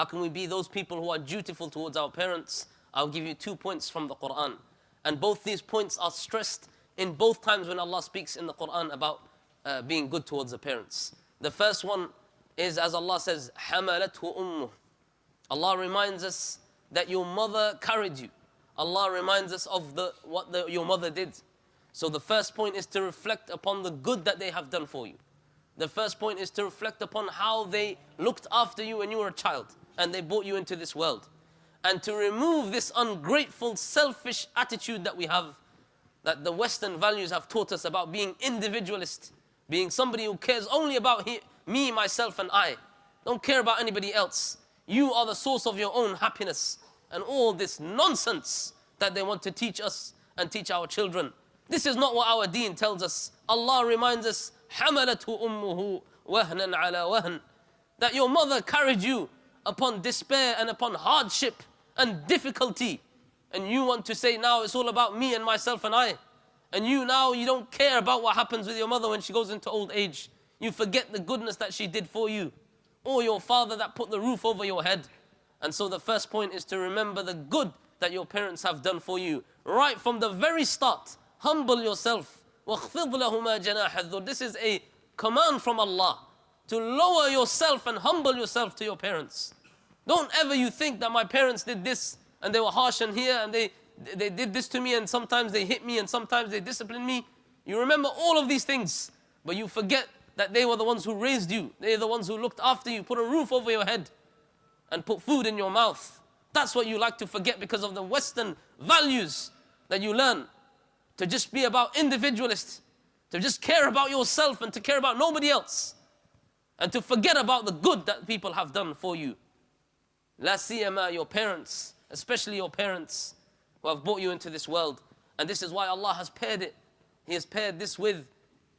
How can we be those people who are dutiful towards our parents? I'll give you 2 points from the Qur'an. And both these points are stressed in both times when Allah speaks in the Qur'an about being good towards the parents. The first one is, as Allah says, حَمَلَتْهُ أُمُّهُ. Allah reminds us that your mother carried you. Allah reminds us of what your mother did. So the first point is to reflect upon the good that they have done for you. The first point is to reflect upon how they looked after you when you were a child and they brought you into this world. And to remove this ungrateful, selfish attitude that we have, that the Western values have taught us about being individualist, being somebody who cares only about me, myself, and I. Don't care about anybody else. You are the source of your own happiness. And all this nonsense that they want to teach us and teach our children. This is not what our deen tells us. Allah reminds us, حَمَلَتْهُ أُمُّهُ وَهْنًا عَلَى وَهْنٍ, that your mother carried you upon despair and upon hardship and difficulty. And you want to say now it's all about me and myself and I. And you don't care about what happens with your mother when she goes into old age. You forget the goodness that she did for you. Or your father that put the roof over your head. And so the first point is to remember the good that your parents have done for you. Right from the very start, humble yourself. وَاخْفِضْ لَهُمَا جَنَاحَ الذُّلِّ. This is a command from Allah to lower yourself and humble yourself to your parents. Don't ever you think that my parents did this and they were harsh and here and they did this to me and sometimes they hit me and sometimes they disciplined me. You remember all of these things, but you forget that they were the ones who raised you. They're the ones who looked after you, put a roof over your head and put food in your mouth. That's what you like to forget because of the Western values that you learn. To just be about individualists, to just care about yourself and to care about nobody else. And to forget about the good that people have done for you. La siyama, your parents, especially your parents who have brought you into this world. And this is why Allah has paired it. He has paired this with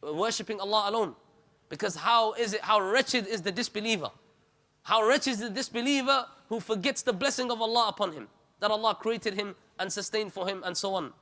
worshipping Allah alone. Because how wretched is the disbeliever? How wretched is the disbeliever who forgets the blessing of Allah upon him, that Allah created him and sustained for him and so on.